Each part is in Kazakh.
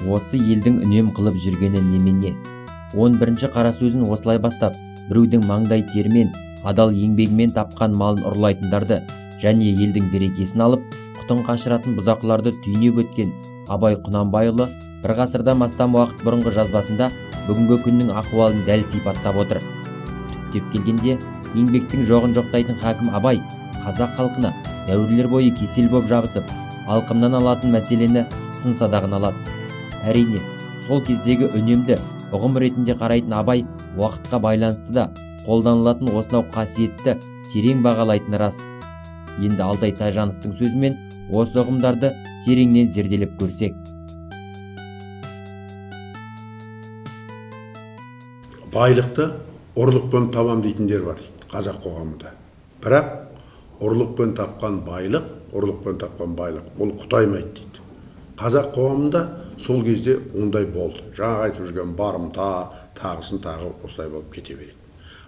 Осы елдің үнем қылып жүргені немене? 11-ші қара сөзін осылай бастап, біреудің маңдай терімен, адал еңбегімен тапқан малын ұрлайтындарды және елдің берекесін алып, құтын қашыратын бұзақыларды түйнеп өткен Абай Құнанбайұлы бір ғасырдан астам уақыт бұрынғы жазбасында бүгінгі күннің ахуалын дәл сипаттап отыр. Түптеп келгенде, еңбектің жоғын жоқтайтын хакім Абай қазақ халқына дәуірлер бойы кесел боп жабысып, алқымнан алатын мәселені сын садағын алады. Әрине, сол кездегі үнемді ұғым ретінде қарайтын Абай уақытқа байланысты да қолданылатын осынау қасиетті терең бағалайтыны рас. Енді Алтай Тайжановтың сөзімен осы ұғымдарды тереңнен зерделеп көрсек. Байлықты ұрлықпен табам дейтіндер бар дейді қазақ қоғамында. Бірақ ұрлықпен тапқан байлық, ол құтаймайды дейді. Қазақ қоғамында сол кезде ондай болды. Жаңа айтып жүрген барымта, тағысын тағы осылай болып кете береді.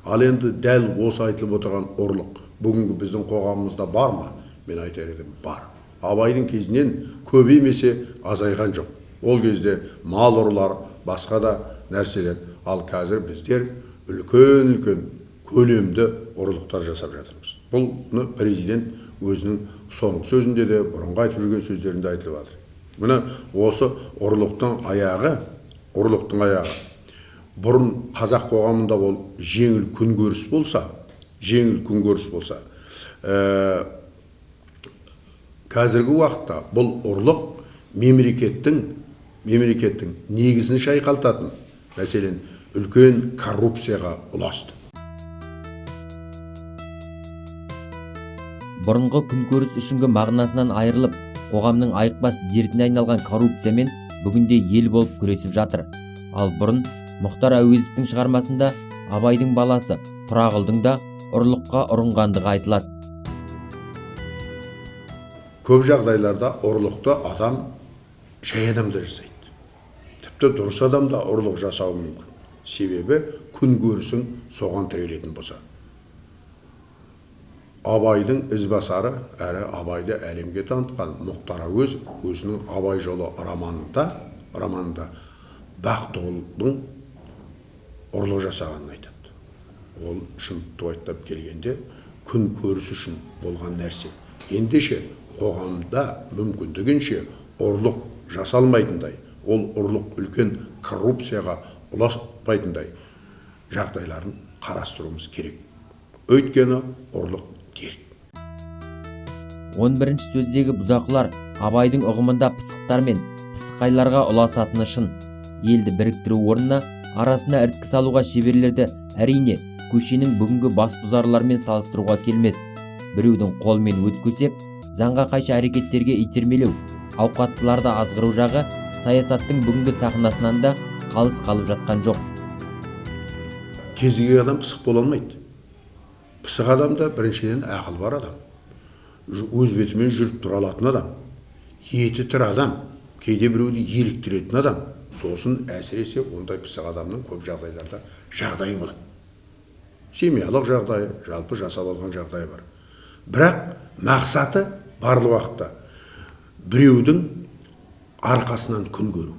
Ал енді дәл осы айтылып отырған ұрлық бүгінгі біздің қоғамымызда бар ма? Мен айтар едім, бар. Абайдың кезінен көбеймесе азайған жоқ. Ол кезде мал ұрлар, басқа да нәрселер. Ал қазір біздер үлкен көлемді ұрлықтар жасап жатырмыз. Бұл президент өзінің соңғы сөзінде де, бұрынғы айтып жүрген сөздерінде айтылып жатыр. Міне осы ұрлықтың аяғы, бұрын қазақ қоғамында ол жеңіл күнкөріс болса, қазіргі уақытта бұл ұрлық мемлекеттің негізін шайқалтатын, мәселен, үлкен коррупцияға ұласты. Бұрынғы күнкөріс үшінгі мағынасынан айырылып, қоғамның айықпас дертіне айналған коррупциямен бүгінде ел болып күресіп жатыр. Ал бұрын Мұхтар Әуезовтің шығармасында Абайдың баласы Тұрағұлдың да ұрлыққа ұрынғандығы айтылады. Көп жағдайларда ұрлықты адам жай адам да жасайды. Тіпті дұрыс адам да ұрлық жасауы мүмкін. Себебі күнкөрісің соған тірелетін болса. Абайдың ізбасары әрі Абайды әлемге танытқан Мұхтар Әуезов өзінің Абай жолы романында Бақтығұлдың ұрлық жасағанын айтады. Ол шындықты айтып келгенде күн көріс үшін болған нәрсе. Ендеше қоғамда мүмкіндігінше ұрлық жасалмайтындай, ол ұрлық үлкен коррупцияға ұласпайтындай жағдайларын қарастыруымыз керек. Өйткені ұрлық дерт. 11-ші сөздегі бұзақылар Абайдың ұғымында пысықтар мен пысықайларға ұласатыны шын. Елді біріктіру орнына арасына ірткі салуға шеберлерді әрине көшенің бүгінгі бас бұзарлармен салыстыруға келмес. Біреудің қолмен өткізеп, заңға қайшы әрекеттерге итермелеу, ауқаттыларды азғыру жағы саясаттың бүгінгі сахнасынан да қалыс қалып жатқан жоқ. Кез келген адам пысық бола алмайды. Пысық адамда біріншіден ақыл бар адам, өз бетімен жүріп тұра алатын адам, еті тірі адам, кейде біреуді еліктіретін адам. Сосын әсіресе ондай пысық адамның көп жағдайларда жағдайы болады. Семьялық жағдайы, жалпы жасап алған жағдайы бар. Бірақ мақсаты барлық уақытта біреудің арқасынан күн көру.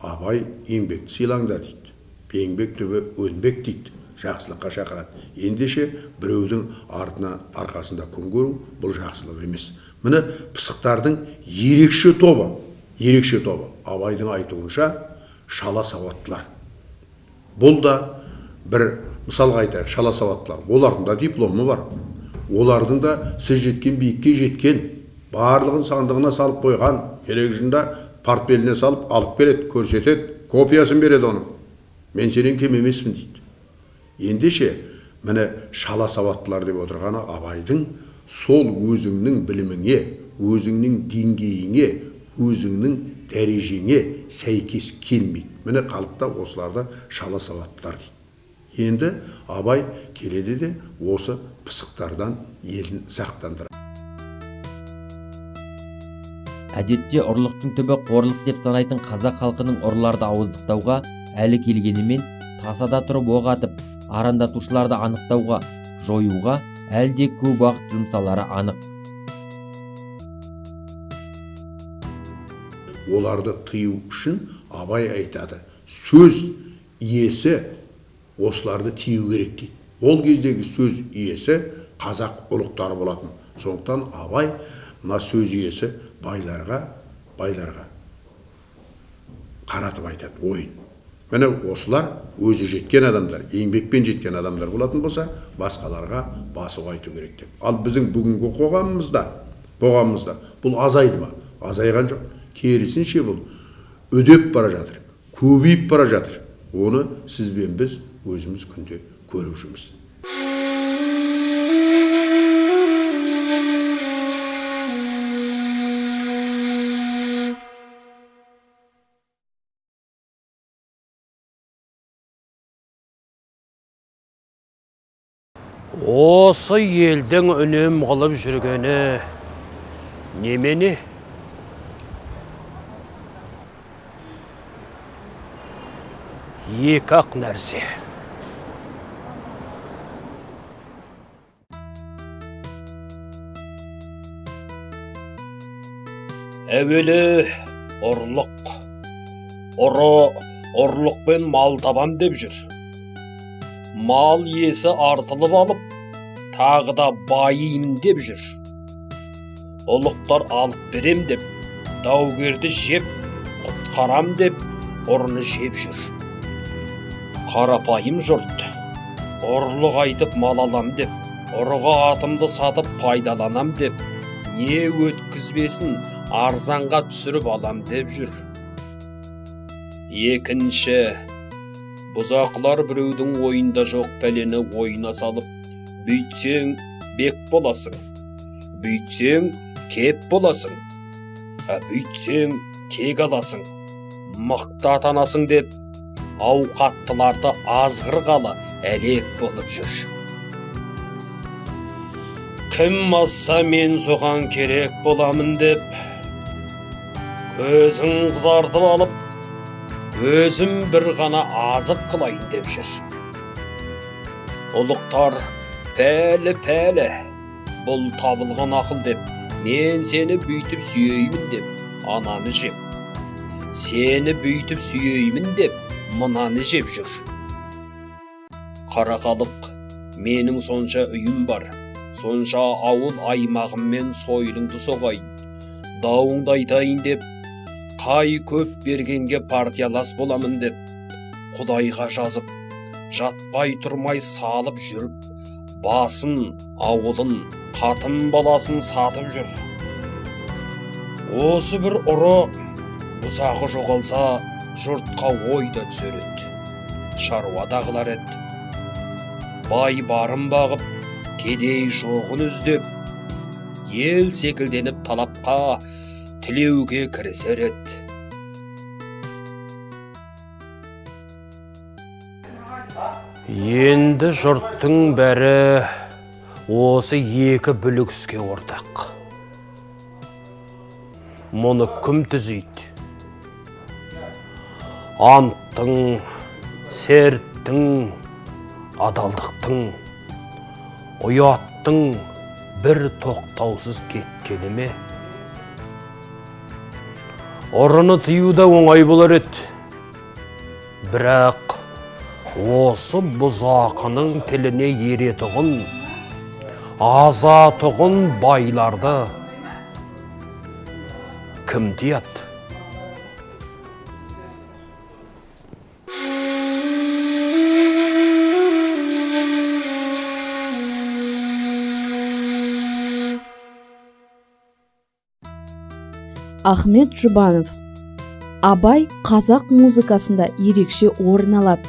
Абай еңбекті сыйлаңдар дейді. Еңбек түбі өлмек дейді. Жақсылыққа шақырады. Ендеше біреудің арқасында күн көру бұл жақсылық емес. Міне пысықтардың ерекше тобы Абайдың айтуынша шала сауаттылар. Бұл да бір мысалға айтайық, шала сауаттылар. Олардың да дипломы бар. Олардың да сіз жеткен биікке жеткен, барлығын сандығына салып қойған, керек жында портфеліне салып алып келеді, көрсетеді, копиясын береді оның. Мен сенен кем емеспін дейді. Ендеше міне шала сауаттылар деп отырғаны Абайдың сол өзіңнің біліміңе, өзіңнің деңгейіңе, өзіңнің дәрежеңе сәйкес келмейді. Міне қалыпта осыларды шала сауаттылар дейді. Енді Абай келеді де осы пысықтардан елін сақтандырады. Әдетте ұрлықтың түбі қорлық деп санайтын қазақ халқының ұрыларды ауыздықтауға әлі келгенімен тасада тұрып оқ атып, арандатушыларды анықтауға, жоюға әлде көп уақыт жұмсалары анық. оларды тыю үшін Абай айтады, сөз иесі осыларды тыю керек дейді. Ол кездегі сөз иесі қазақ ұлықтары болатын. Сондықтан Абай мына сөз иесі байларға қаратып айтады ойын. Міне осылар өзі жеткен адамдар, еңбекпен жеткен адамдар болатын болса, басқаларға басып айту керек деп. Ал біздің бүгінгі қоғамымызда бұл азайды ма? Азайған жоқ. Керісінше бұл үдеп бара жатыр, көбейіп бара жатыр. Оны сіз бен біз өзіміз күнде көріп жүрміз. Осы елдің үнем қылып жүргені немене? Екі-ақ нәрсе. Әуелі ұрлық. Ұры ұрлықпен мал табам деп жүр. Мал иесі артылып алып, тағы да байимын деп жүр. Ұлықтар алып берем деп, даугерді жеп, құтқарам деп, ұрыны жеп жүр. Қарапайым жұрт, ұрлық айтып мал алам деп, ұрыға атымды сатып пайдаланам деп, не өткізбесін арзанға түсіріп алам деп жүр. Екінші, бұзақылар біреудің ойында жоқ пәлені ойына салып, бүйтсең бек боласың, бүйтсең кеп боласың, бүйтсең кек аласың, мықты атанасың деп, ауқаттыларды азғырғалы әлек болып жүр. Кім азса мен соған керек боламын деп, көзін қызартып алып, өзім бір ғана азық қылайын деп жүр. Ұлықтар пәлі, бұл табылған ақыл деп, мен сені бүйтіп сүйеймін деп, ананы жеп. Сені бүйтіп сүйеймін деп, мынаны жеп жүр. Қарақалық, менің сонша үйім бар, сонша ауыл аймағыммен сойылыңды соғайын, дауыңды айтайын деп, қай көп бергенге партиялас боламын деп, Құдайға жазып, жатпай тұрмай салып жүріп, басын, ауылын, қатын баласын сатып жүр. Осы бір ұры, бұзағы жоғалса, жұртқа ойда түсер еді, шаруада қылар еді. Бай барын бағып, кедей жоғын іздеп, ел секілденіп талапқа, тілеуге кірісер еді. Енді жұрттың бәрі осы екі бүлікіске ортақ. Мұны кім түзейді? Анттың, серттің, адалдықтың, ұяттың бір тоқтаусыз кеткені ме? Ұрыны тыюда оңай болар еді. Бірақ осы бұзақының тіліне еретұғын, азатұғын байларды кім тияды? Ахмет Жұбанов. Абай қазақ музыкасында ерекше орын алады.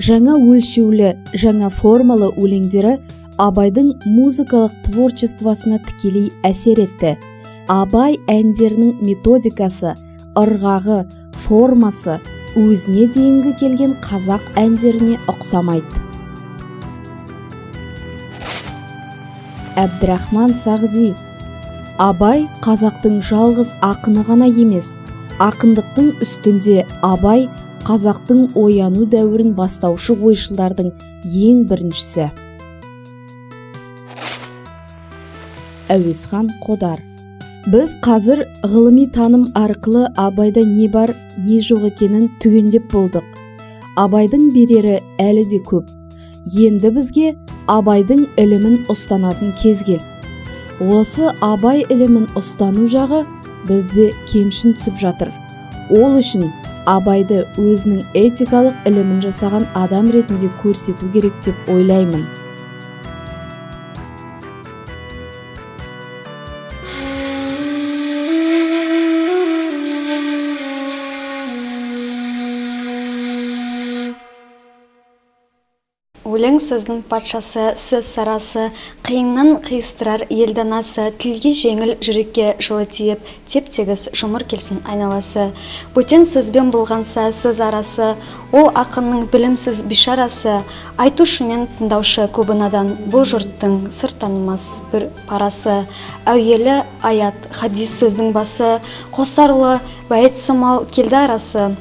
Жаңа өлшеулі, жаңа формалы өлеңдері Абайдың музыкалық творчествосына тікелей әсер етті. Абай әндерінің методикасы, ырғағы, формасы өзіне дейінгі келген қазақ әндеріне ұқсамайды. Әбдірахман Сағди. Абай қазақтың жалғыз ақыны ғана емес, ақындықтың үстінде Абай қазақтың ояну дәуірін бастаушы ойшылдардың ең біріншісі. Әуезхан Қодар. Біз қазір ғылыми таным арқылы Абайда не бар, не жоқ екенін түгендеп болдық. Абайдың берері әлі де көп. Енді бізге Абайдың ілімін ұстанатын кез келді. Осы Абай ілімін ұстану жағы бізде кемшін түсіп жатыр. Ол үшін Абайды өзінің этикалық ілімін жасаған адам ретінде көрсету керек деп ойлаймын. Өлең сөздің патшасы, сөз сарасы, қиыннан қиыстырар елданасы, тілге жеңіл, жүрекке жылы тиіп, теп-тегіс жұмыр келсін айналасы. Бөтен сөзбен болғанса сөз арасы, ол ақынның білімсіз бишарасы, айтушы мен тыңдаушы көбі надан, бұл жұрттың сыр танымас бір парасы. Әуелі аят, хадис сөздің басы, қосарлы, бәйт сымал келді арасы.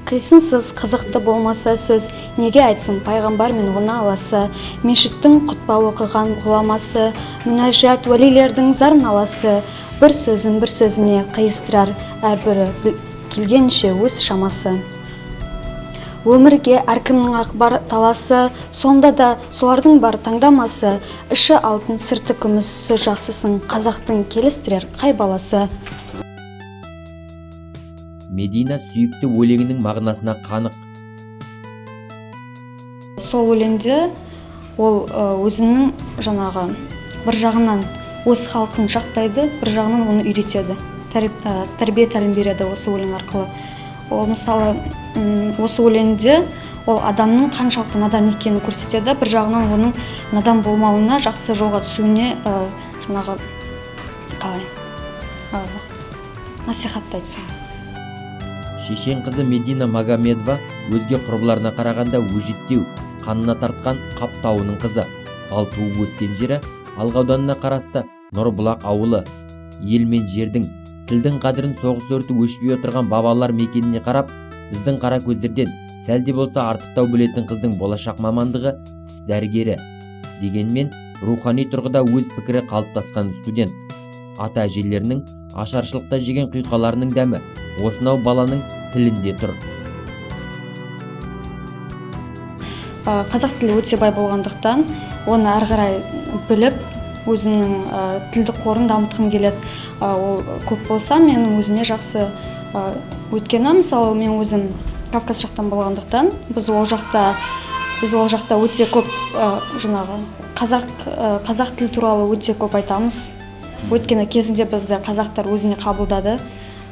Қисынсыз қызықты болмаса сөз, неге айтсын пайғамбар мен оны аласы, мешіттің құтпа оқыған ғұламасы, мүнәжат уәлилердің зарын аласы, бір сөзін бір сөзіне қиыстырар әрбірі келгенше өз шамасы. Өмірге әркімнің ақ бар таласы, сонда да солардың бар таңдамасы, іші алтын сырты күміс сөз жақсысын, қазақтың келістірер қай баласы. Медина сүйікті өлеңінің мағынасына қанық. Сол өлеңде ол өзінің жаңағы бір жағынан өз халқын жақтайды, бір жағынан оны үйретеді. Тәрбие тәлім береді осы өлең арқылы. Ол мысалы осы өлеңде ол адамның қаншалықты надан екенін көрсетеді, бір жағынан оның надан болмауына, жақсы жолға түсуіне жаңағы қалай насихаттайды сол. Шешен қызы Медина Магомедова өзге құрбыларына қарағанда өжеттеу, қанына тартқан Қаптауының қызы. Ал туып өскен жері Алға ауданына қарасты Нұрбұлақ ауылы. Ел мен жердің, тілдің қадірін соғыс өрті өшпей отырған бабалар мекеніне қарап, біздің қара көздерден сәлде болса артықтау білетін қыздың болашақ мамандығы тіс дәрігері. Дегенмен рухани тұрғыда өз пікірі қалыптасқан студент. Ата әжелерінің ашаршылықта жеген құйқаларының дәмі осынау баланың тілінде тұр. Қазақ тілі өте бай болғандықтан, оны әрі қарай біліп, өзімнің тілдік қорын дамытқым келеді. Ол көп болса, менің өзіме жақсы өткені, мысалы, мен өзім Кавказ жақтан болғандықтан, біз ол жақта өте көп жаңағы қазақ тілі туралы өте көп айтамыз. Өйткені кезінде бізді қазақтар өзіне қабылдады,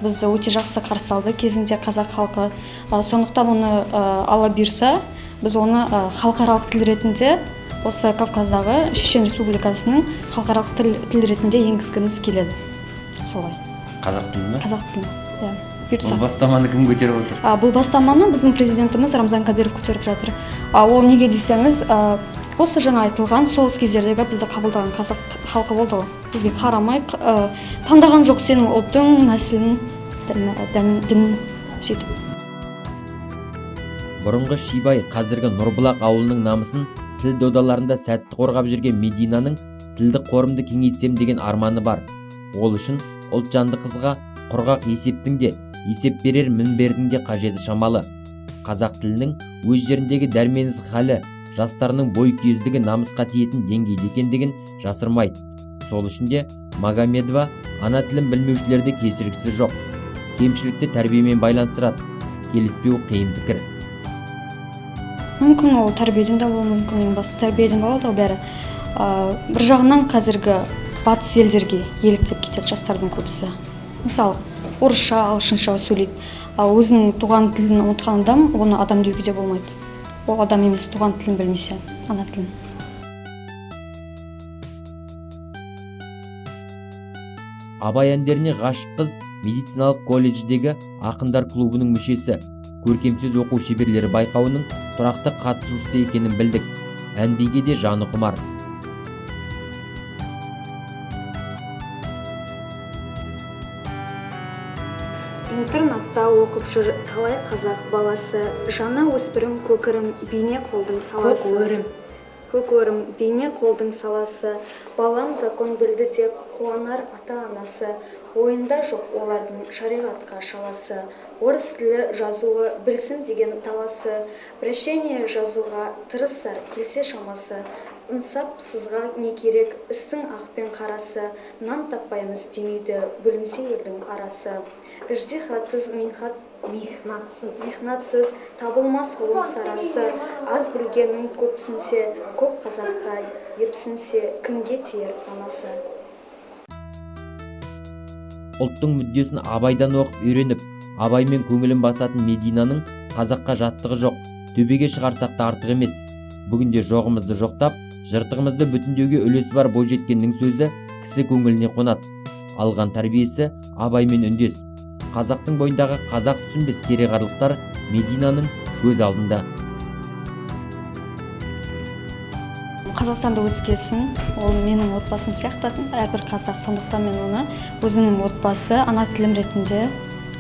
бізді өте жақсы қарсы алды кезінде қазақ халқы. Сондықтан оны ала бұйырса, біз оны халықаралық тіл ретінде осы Кавказдағы Шешен Республикасының халықаралық тіл ретінде енгізгіміз келеді. Солай. Қазақ тілі ме? Қазақ тілі. Иә. Бұйырса. Бұл бастаманы кім көтеріп отыр? Бұл бастаманы біздің президентіміз Рамзан Кадыров көтеріп жатыр. Ол неге десеңіз, осы жаңа айтылған соғыс кездердегі бізді қабылдаған қазақ халқы болды ғой. Бізге қарамай, таңдаған жоқ сенің ұлтың, нәсілің, дінін сөйтіп. Бұрынғы Шибай, қазіргі Нұрбұлақ ауылының намысын тіл додаларында сәтті қорғап жүрген Мединаның тілдік қорымды кеңейтсем деген арманы бар. Ол үшін ұлтжанды қызға құрғақ есептің де, есеп берер мінбердің де қажеті шамалы. Қазақ тілінің өз жеріндегі дәрменсіз халі, жастарының бой кездігі намысқа тиетін деңгейде екендігін жасырмайды. Сол үшін де Магомедова ана тілін білмеушілерді кешіргісі жоқ. Кемшілікті тәрбиемен байланыстырады. Келіспеу қиын пікір. Мүмкін ол тәрбиеден де болуы мүмкін, ең басты тәрбиеден болады ол бәрі. Бір жағынан қазіргі батыс елдерге еліктеп кетеді жастардың көбісі. Мысалы, орысша, ағылшынша сөйлейді. Өзінің туған тілін ұмытқан адам, оны адам деуге де болмайды. Ол адам емес, туған тілін білмесе, ана тілін. Абай әндеріне ғашық қыз медициналық колледждегі ақындар клубының мүшесі, көркемсөз оқу шеберлері байқауының тұрақты қатысушысы екенін білдік. Ән-биге де жаны құмар. Интернатта оқып жүр талай қазақ баласы, жаңа өспірім көкірім бейне қолдың саласы. көк өрім бейне қолдың саласы, балам закон білді деп қуанар ата-анасы, ойында жоқ олардың шариғатқа шаласы, орыс тілі жазуы білсін деген таласы, прощение жазуға тырысар келсе шамасы, ынсап сызға не керек істің ақ пен қарасы, нан таппаймыз демейді бүлінсе елдің арасы. Іждихатсыз михнатсыз табылмас ғылым сарасы, аз білгенің көпсінсе, көп қазаққа епсінсе, кімге тиер анасы. Ұлттың мүддесін абайдан оқып үйреніп, абаймен көңілін басатын Мединаның қазаққа жаттығы жоқ, төбеге шығарсақ та артық емес. Бүгінде жоғымызды жоқтап, жыртығымызды бүтіндеуге үлесі бар бойжеткеннің сөзі кісі көңіліне қонады. Алған тәрбиесі абаймен үндес. Қазақтың бойындағы қазақ түсінбес кереғарлықтар Мединаның көз алдында. Қазақстанда өскесін, ол менің отбасым сияқты әрбір қазақ, сондықтан мен оны өзімнің отбасы, ана тілім ретінде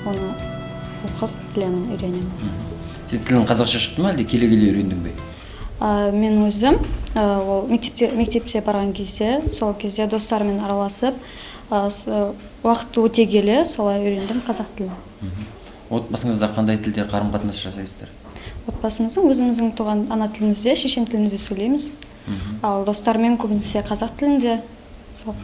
оны оқып білемін, үйренемін. Сен тілің қазақша шықты ма, әлде келе-келе үйрендің бе? Мен өзім ол мектепте барған кезде, сол кезде достармен араласып, уақыт өте келе солай үйрендім қазақ тілін. Отбасыңызда қандай тілде қарым-қатынас жасайсыздар? Отбасымыздың өзіміздің туған ана тілімізде, шешен тілімізде сөйлейміз. Ал достармен көбінесе қазақ тілінде. Сол.